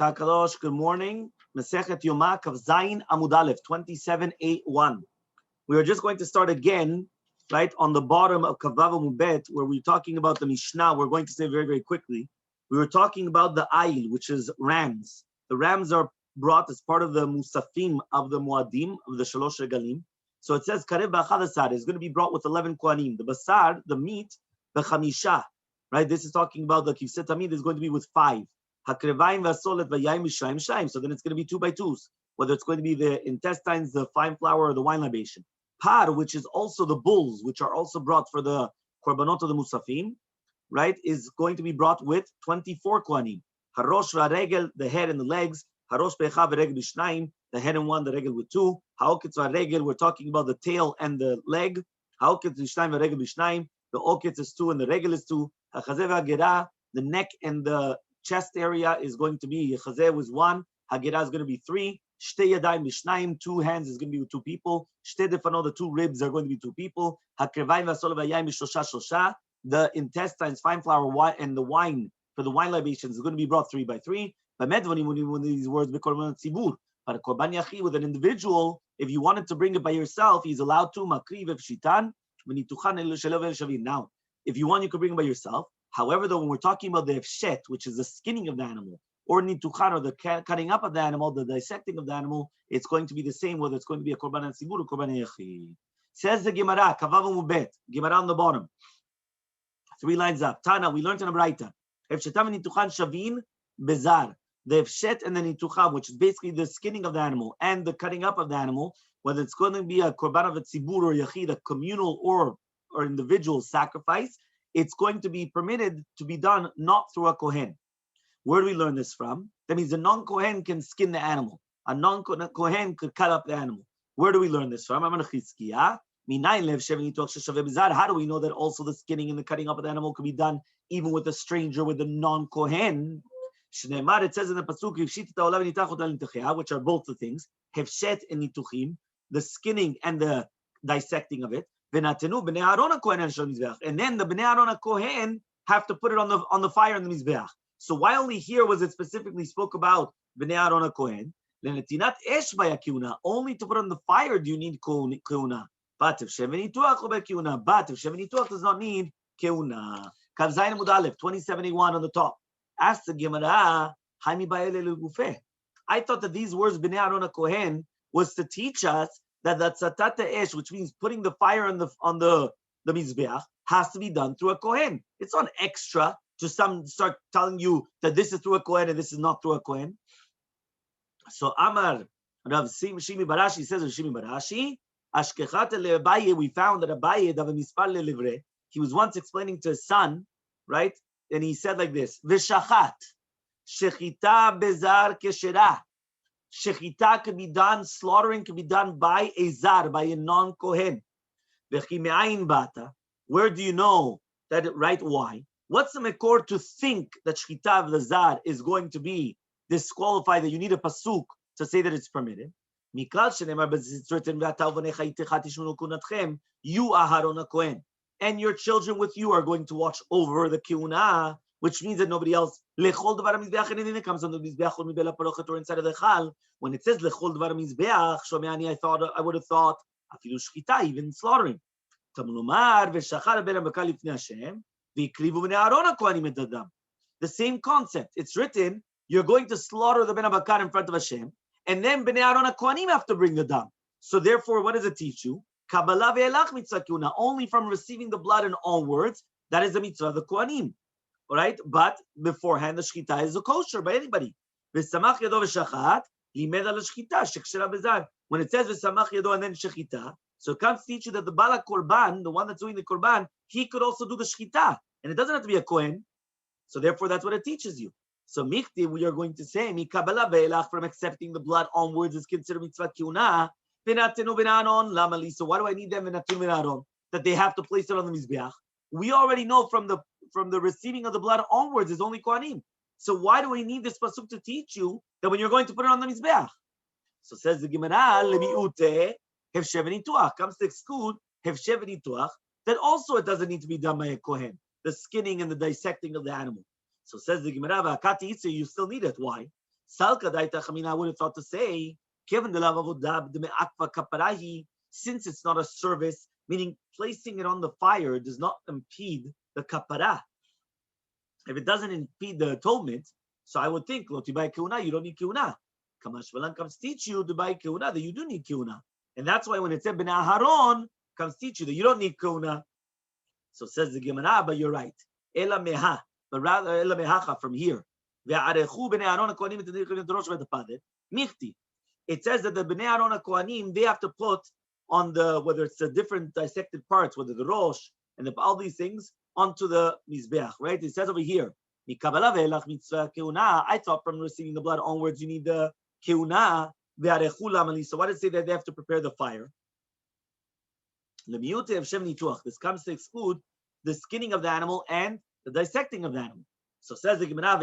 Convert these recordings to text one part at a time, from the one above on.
Kakadosh, good morning. Masechet Yoma Daf Zayin Amud Aleph 27:8-1. We are just going to start again, right, on the bottom of Kavav Mubet, where we're talking about the Mishnah. We're going to say very, very quickly. We were talking about the Ayil, which is rams. The rams are brought as part of the Musafim of the Muadim, of the Shalosh Regalim. So it says, Karev Ba'achad Asar is going to be brought with 11 Kohanim. The Basar, the meat, the Chamisha, right? This is talking about the Kivset Hamid is going to be with 5. Hakrevayim v'asolet v'yayim mishayim shayim. So then it's going to be 2 by 2s, whether it's going to be the intestines, the fine flour, or the wine libation. Par, which is also the bulls, which are also brought for the korbanot of the musafim, right, is going to be brought with 24 kohanim. Harosh v'aregel, the head and the legs. Harosh pecha v'regel b'shnayim, the head and 1, the regel with 2. Haoketz v'aregel, we're talking about the tail and the leg. Haoketz v'shnayim v'regel b'shnayim, the oketz is 2 and the regel is 2. Hachazeh v'agera, the neck and the chest area is going to be, Chazeh was 1, Hagera is going to be 3, Shtei Yadayim B'shnayim, 2 hands is going to be with 2 people, Shtei Defanot, the 2 ribs are going to be 2 people, Hakrevayim v'asol v'yayim b'shlosha shlosha, the intestines, fine flour, and the wine, for the wine libations, is going to be brought 3 by 3. When these words, B'korban tzibur, but a korban yachi with an individual, if you wanted to bring it by yourself, he's allowed to, Makri v'pshitan, now, if you want, you could bring it by yourself. However, though, when we're talking about the efshet, which is the skinning of the animal, or nituchan, or the cutting up of the animal, the dissecting of the animal, it's going to be the same, whether it's going to be a korban tzibur or korban yachid. Says the Gemara, Kavav Mubet, Gemara on the bottom, 3 lines up. Tana, we learned in a Braita, efshetam nituchan shavin bezar. The efshet and the nituchan, which is basically the skinning of the animal and the cutting up of the animal, whether it's going to be a korban of a tzibur or yachid, a communal or individual sacrifice, it's going to be permitted to be done not through a kohen. Where do we learn this from? That means a non-kohen can skin the animal. A non-kohen could cut up the animal. Where do we learn this from? How do we know that also the skinning and the cutting up of the animal can be done even with a stranger, with a non-kohen? It says in the pasuk, which are both the things, hefshet and nituchim, the skinning and the dissecting of it. And then the Bnei Aaron Kohen have to put it on the fire in the Mizbeach. So why only here was it specifically spoke about Bnei Aaron Kohen? Only to put on the fire do you need keuna. But if Shevenituach does not need keuna. Kav Zayin Amud Aleph 27:1 on the top. Ask the Gemara, I thought that these words Bnei Aaron Kohen was to teach us that tzatat esh, which means putting the fire on the mizbeach, has to be done through a kohen. It's not extra to start telling you that this is through a kohen and this is not through a kohen. So Amar Rav Shimi Barashi says, Shimi Barashi, Ashkechat le'Abaye, we found that Abaye dav mispar le'livre, he was once explaining to his son, right, and he said like this: V'shachat shechita bezar keshera. Shechita could be done, slaughtering could be done by a zar, by a non-kohen. Where do you know that, right? Why? What's the mekor to think that shechita of the zar is going to be disqualified, that you need a pasuk to say that it's permitted? You Aharon Kohen, and your children with you are going to watch over the keuna, which means that nobody else. Lechol dvar mizbeach, anything that comes on the mizbeach or mibela parochet or inside of the chal. When it says lechol dvar mizbeach, shomeani, I would have thought afilu shchita, even slaughtering. Tamlumar v'shachar ben bakal lifnei Hashem v'ikrivu bnei Aaron kohanim et adam. The same concept. It's written, you're going to slaughter the ben bakar in front of Hashem, and then bnei Aaron kohanim have to bring the dam. So therefore, what does it teach you? Kabbalah ve'elach mitzvah kuna. Only from receiving the blood in all words, that is the mitzvah of the kohanim. All right, but beforehand the shechita is a kosher by anybody. V'samach yado v'shachat limed al shechita shekshera bezar. When it says v'samach yado and then shechita, so it comes to teach you that the bala korban, the one that's doing the korban, he could also do the shechita, and it doesn't have to be a kohen. So therefore, that's what it teaches you. So mikti, we are going to say mikabala ve'elach, from accepting the blood onwards is considered mitzvah kiuna. V'natenu v'naron lamali. So why do I need them v'natenu v'naron, that they have to place it on the mizbeach? We already know from the receiving of the blood onwards is only kohanim. So why do we need this pasuk to teach you that when you're going to put it on the mizbeach? So says the Gemara, lebiute hefshev nituach, comes to exclude hefshev nituach, that also it doesn't need to be done by a kohen, the skinning and the dissecting of the animal. So says the Gemara, you still need it. Why? Salka daita chamina, I would have thought to say, since it's not a service, meaning placing it on the fire does not impede the kapara. If it doesn't impede the atonement, so I would think, lo tibai keuna, you don't need keuna. Kamash Valan comes teach you to buy keuna, that you do need keuna. And that's why when it said Bnei Aharon, comes teach you that you don't need keuna. So says the Gemara, but you're right. Ela meha, but rather ela mehacha from here. Ve'arechu Bnei Aharon HaKohanim et rosh v'etapadet. Michti. It says that the Bnei Aharon HaKohanim, they have to put on the, whether it's the different dissected parts, whether the rosh and all these things, onto the mizbeach, right? It says over here, I thought from receiving the blood onwards, you need the keuna. So why does it say that they have to prepare the fire? This comes to exclude the skinning of the animal and the dissecting of the animal. So says the Gemara,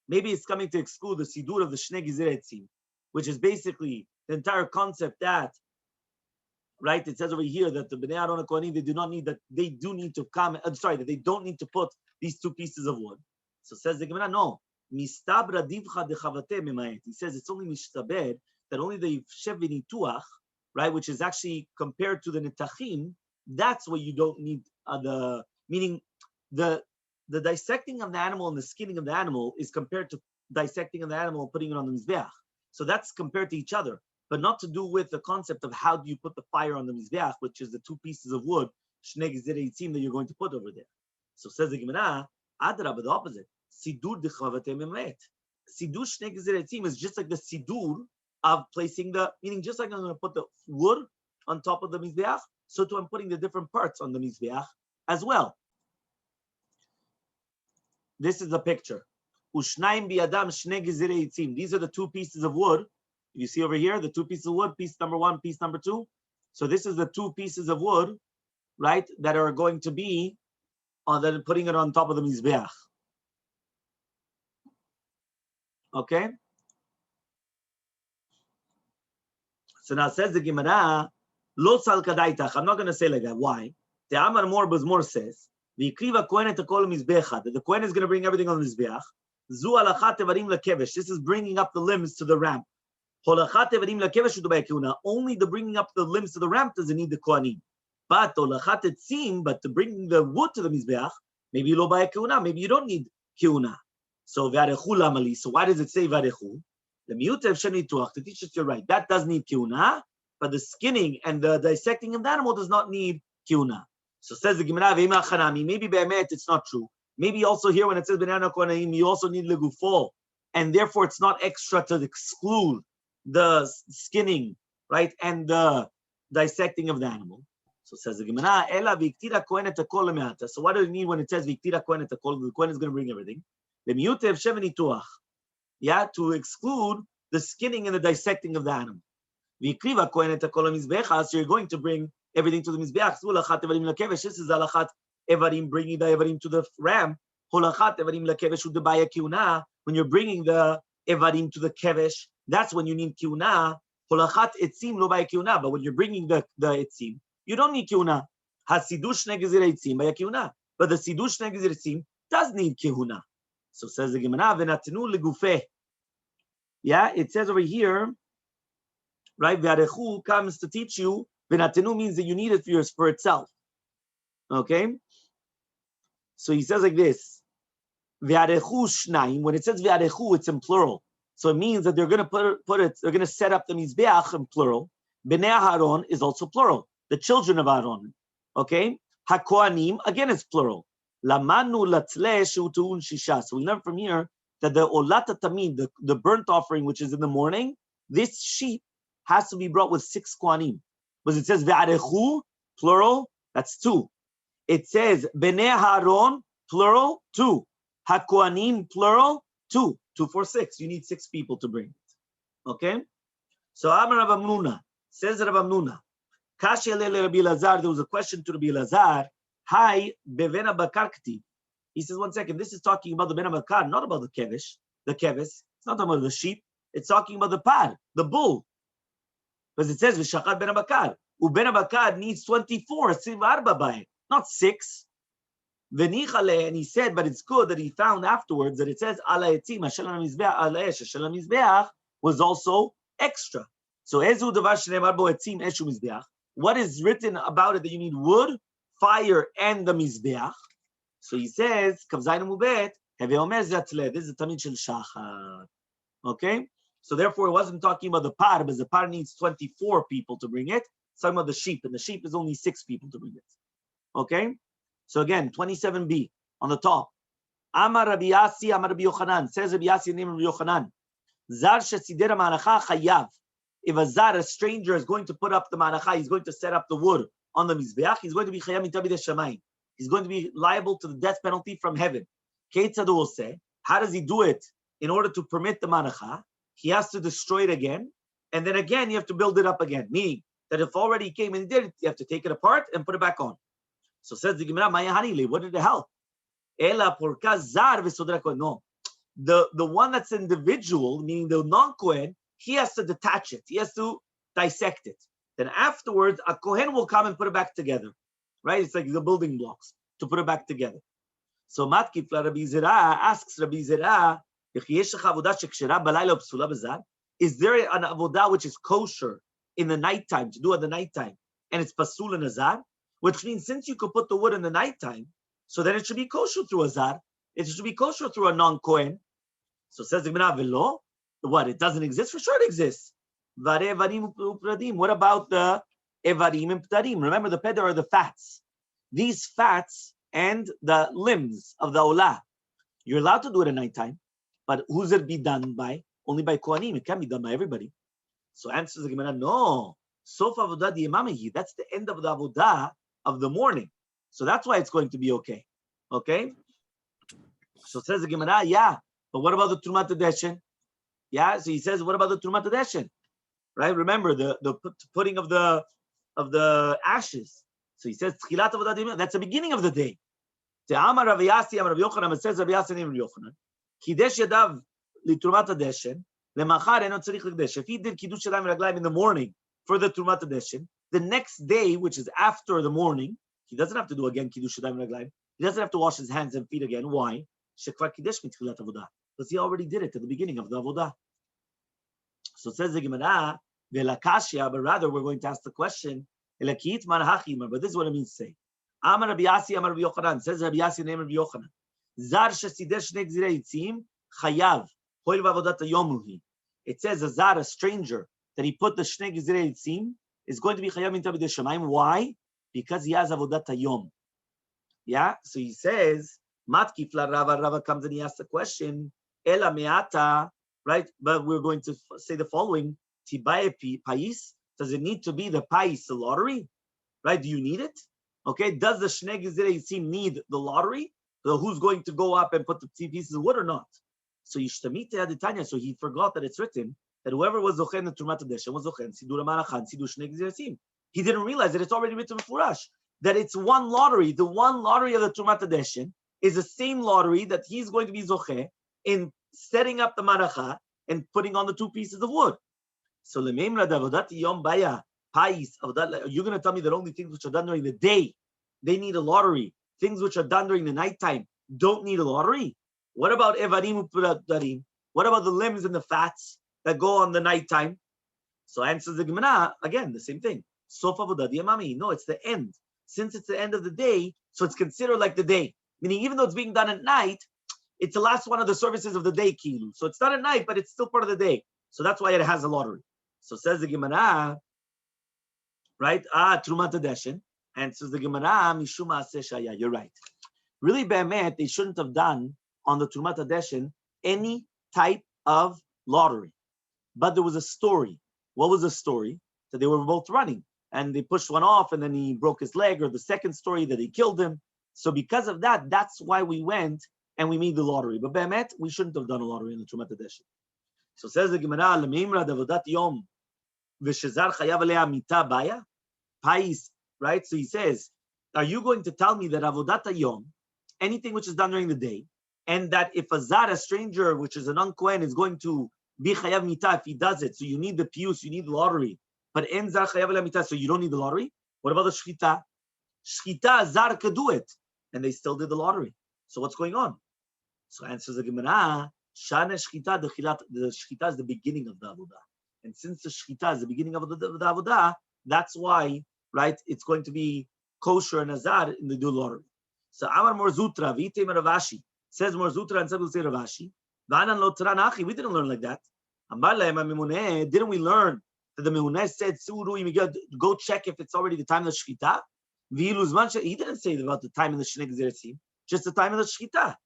maybe it's coming to exclude the sidur of the shnei gizirei etzim, which is basically the entire concept that, right? It says over here that the Bnei Aharon HaKohanim, they do not need that, they do need to come, that they don't need to put these two pieces of wood. So says the Gemara, no. Mistabra divcha dechavate memayet. He says it's only mistaber that only the yivshev v'nituach, right, which is actually compared to the netachim, that's where you don't need meaning the dissecting of the animal and the skinning of the animal is compared to dissecting of the animal and putting it on the mizbeach. So that's compared to each other, but not to do with the concept of how do you put the fire on the mizbeach, which is the two pieces of wood, shnei gizirei etzim, that you're going to put over there. So says the Gemara, Adra, but the opposite. Sidur dechavate memayet. Sidur shnei gizirei etzim is just like the sidur of placing the, meaning just like I'm going to put the wood on top of the mizbeach, so too I'm putting the different parts on the mizbeach as well. This is the picture. Ushnaim biadam shnei gizirei etzim. These are the two pieces of wood. You see over here, the two pieces of wood, piece number one, piece number two. So this is the two pieces of wood, right, that are going to be that putting it on top of the mizbeach. Okay? So now says the Gemara, Lo sal kadaitach. I'm not going to say like that. Why? The Amar More says, V'ikriva kohen et hakol mizbecha, that the kohen is going to bring everything on the mizbeach. Zu alachat tevarim lekevesh. This is bringing up the limbs to the ramp. Holachat tevarim lekevesh u'dubay keuna. Only the bringing up the limbs to the ramp doesn't need the kohanim. But holachat etzim, but to bring the wood to the mizbeach, maybe lo bay keuna. Maybe you don't need keuna. So v'arechu lamali. So why does it say v'arechu? The miutev shenituach, to teach us you're right. That does need kiuna, but the skinning and the dissecting of the animal does not need kiuna. So says the Gemara, maybe be'emet it's not true. Maybe also here when it says Bnei Aharon HaKohanim, you also need legufo, and therefore it's not extra to exclude the skinning, right, and the dissecting of the animal. So says the Gemara, ela v'iktira kohen et hakol lemeata. So what do you need when it says v'iktira kohen et hakol? The kohen is going to bring everything. The miutev shevenituach. Yeah, to exclude the skinning and the dissecting of the animal. So you're going to bring everything to the mizbeach. This is alachat evarim, bringing the evarim to the ram. When you're bringing the evarim to the kevesh, that's when you need kiuna. But when you're bringing the etzim, you don't need kiuna. But the sidush negizir etzim does need kiuna. So says the Gemara, v'natenu legufeh. Yeah, it says over here, right? V'arechu comes to teach you. V'natenu means that you need it for itself. Okay. So he says like this. V'arechu shnaim. When it says v'arechu, it's in plural. So it means that they're going to put it. They're going to set up the mizbeach in plural. Bnei Aharon is also plural. The children of Aaron. Okay. HaKohanim again is plural. Lamanu latle shutuun shisha. So we learn from here that the olata tamid, the burnt offering, which is in the morning, this sheep has to be brought with 6 kohanim. Because it says ve'arechu, plural, that's 2. It says bnei Aharon, plural, 2. HaKohanim, plural, 2. 2 for 6. You need 6 people to bring it. Okay? So Amar Rav Amnuna, says Rav Amnuna, Kashi Rabbi Elazar, there was a question to Rabbi Elazar. Hi, bevena bakarkti. He says, 1 second, this is talking about the bena bakar, not about the kevish, the kevis. It's not talking about the sheep. It's talking about the par, the bull. Because it says, v'shachat bena bakar. Ubena bakar needs 24, not 6. And he said, but it's good that he found afterwards that it says ala etzim mizbeach was also extra. So ezu davar shneimar bo etzim eshu mizbeach. What is written about it that you need wood, fire, and the mizbeach? So he says, Kav Zayin Mubet, Heve Omer Zatzle. This is the Tamid Shel Shachar. Okay? So therefore, it wasn't talking about the par, because the par needs 24 people to bring it. It's talking about the sheep, and the sheep is only 6 people to bring it. Okay? So again, 27b on the top. Amar Rabbi Yasi, Amar Rabbi Yochanan. Says Rabbi Yasi, name Rabbi Yochanan. Zar shesidera ma'anacha chayav. If a zar, a stranger, is going to put up the ma'anacha, he's going to set up the wood on the mizbeach, he's going to be chayav mitabid shamayim. He's going to be liable to the death penalty from heaven. Keitzad will say, how does he do it in order to permit the ma'anacha? He has to destroy it again, and then again you have to build it up again. Meaning that if already he came and he did it, you have to take it apart and put it back on. So says the Gemara, what did it help? Ela porka zar v'sodra kohen. No, the one that's individual, meaning the non-kohen, he has to detach it. He has to dissect it. Then afterwards, a kohen will come and put it back together. Right? It's like the building blocks to put it back together. So Matkif Rabbi Zera asks Rabbi Zera, is there an avodah which is kosher in the nighttime, to do at the nighttime, and it's pasul in a zar? Which means since you could put the wood in the nighttime, so then it should be kosher through a zar. It should be kosher through a non-kohen. So says the Gemara, velo, what? It doesn't exist? For sure it exists. What about the evarim and ptarim? Remember, the peder are the fats. These fats and the limbs of the olah, you're allowed to do it at nighttime, but who's it be done by? Only by kohanim. It can't be done by everybody. So answers the Gemara, no. Sof avodah di'emamahi. That's the end of the avodah of the morning. So that's why it's going to be okay. Okay? So says the Gemara, yeah. But what about the Trumat Hadeshen? Yeah, so he says, what about the Trumat Hadeshen? Right? Remember the putting of the ashes. So he says, that's the beginning of the day. Amar Rav Yasi, Amar Rav Yochanan, it says Rav Yasi and Rav Yochanan. Kidesh yadav litrumat hadeshen, lemachar eno tzarich l'kdesh. If he did kiddush yadayim raglayim in the morning for the trumat hadeshen, the next day, which is after the morning, he doesn't have to do again kiddush yadayim raglayim. He doesn't have to wash his hands and feet again. Why? Shekvar kidesh mitchilat avodah. Because he already did it at the beginning of the avodah. So it says the Gemara, velakashia, but rather we're going to ask the question, elakit marhachim, but this is what it means to say. Amar Rabbi Yasi, Amar Rabbi Yochanan. Says Rabbi Yasi, name Rabbi Yochanan. Zar shesideh shnei gzirei yitzim chayav hoil v'avodat yomuhi. It says a zar, a stranger, that he put the shnei gzirei yitzim is going to be chayav minta b'dei shamayim. Why? Because he has avodat yom. Yeah. So he says matkif la Rava. Rava comes and he asks the question. Ela meata. Right. But we're going to say the following. Tibaye pais. Does it need to be the pais, the lottery? Right. Do you need it? Okay, does the Shnei Gezerei Yitzim need the lottery? So who's going to go up and put the 2 pieces of wood or not? So Yishtamite Aditanya, so he forgot that it's written that whoever was Zochen in Trumat Hadeshen was Zochen, Sidur Malachan, Sidur Shnei Gezerei Yitzim. He didn't realize that it's already written for Furash, that it's one lottery. The one lottery of the Trumat Hadeshen is the same lottery that he's going to be Zochen in setting up the Maracha and putting on the 2 pieces of wood. So Lememra Davodat Yom Baya. Are you going to tell me that only things which are done during the day, they need a lottery? Things which are done during the nighttime don't need a lottery? What about evarim upadarim? What about the limbs and the fats that go on the nighttime? So answers the Gemara, again, the same thing. Sof avodah di'emami. No, it's the end. Since it's the end of the day, so it's considered like the day. Meaning, even though it's being done at night, it's the last one of the services of the day, kilu. So it's not at night, but it's still part of the day. So that's why it has a lottery. So says the Gemara, right? Trumat Hadeshen. Answers the Gemara, Mishum Ma'aseh Shaya. You're right. Really, be'emet, they shouldn't have done on the Trumat Hadeshen any type of lottery. But there was a story. What was the story? That they were both running, and they pushed one off, and then he broke his leg, or the second story that he killed him. So because of that, that's why we went and we made the lottery. But be'emet, we shouldn't have done a lottery in the Trumat Hadeshen. So says the Gemara, L'meimra d'avodat yom v'shezar chayav alea mita baya. Pais, right? So he says, are you going to tell me that avodat yom, anything which is done during the day, and that if a zar, a stranger, which is a non-kohen, is going to be chayav mita if he does it, so you need the pius, you need the lottery, but en zar chayav alea mita, so you don't need the lottery? What about the shchita? Shchita, zar could do it. and they still did the lottery. So what's going on? So answers the Gemara, Shana Shchita, the Shchita is the beginning of the Avodah. And since the Shchita is the beginning of the Avodah, that's why, right, it's going to be kosher and azar in the do lottery. So Amar Morzutra, Vite Ravashi, says Morzutra and some will say Ravashi, Vanan lo Tranachi, we didn't learn like that. Didn't we learn that the Memuneh said, go check if it's already the time of the Shchita? He didn't say about the time of the Shnei Gzeretzim, just the time of the Shchita.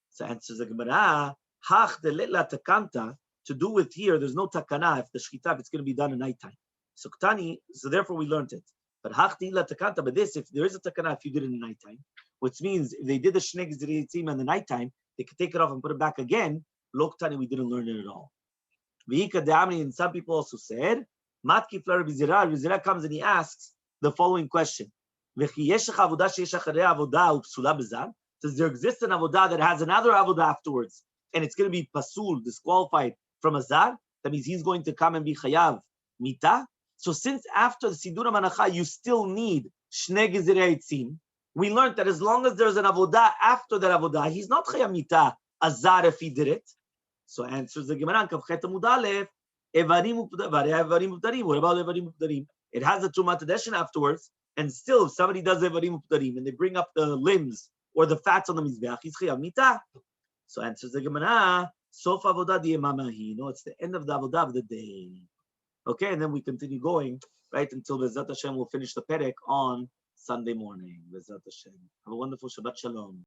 So answers the Gemara, Hach de letla takanta, to do with here, there's no takana if the Shchita, if it's going to be done at nighttime. So Ktani, so therefore we learned it. But Hach de letla takanta, but this, if there is a takana, if you did it in nighttime, which means if they did the Shnei Gzeretzim in the nighttime, they could take it off and put it back again. Lo Ktani, we didn't learn it at all. And some people also said, Matki Flar Vizira comes and he asks the following question. Does there exist an avodah that has another avodah afterwards, and it's going to be pasul, disqualified from azar? That means he's going to come and be chayav mita. So since after the Sidur Manacha you still need Shnei Gezerei Eitzim, we learned that as long as there's an avodah after that avodah, he's not chayav mita azar if he did it. So answers the Gemara, Kavchet Amud Aleph, Evarim Uptarim. What about Evarim Uptarim? It has the Tumat Tedeshin afterwards, and still, if somebody does Evarim Uptarim and they bring up the limbs or the fats on the Mizbeach, he's Chayav Mita. So answers the Gemara, Sof Avodah Di'emamahi. No, it's the end of the Avodah of the day. Okay, and then we continue going, right, until Bezat Hashem will finish the Perek on Sunday morning. Bezat Hashem. Have a wonderful Shabbat Shalom.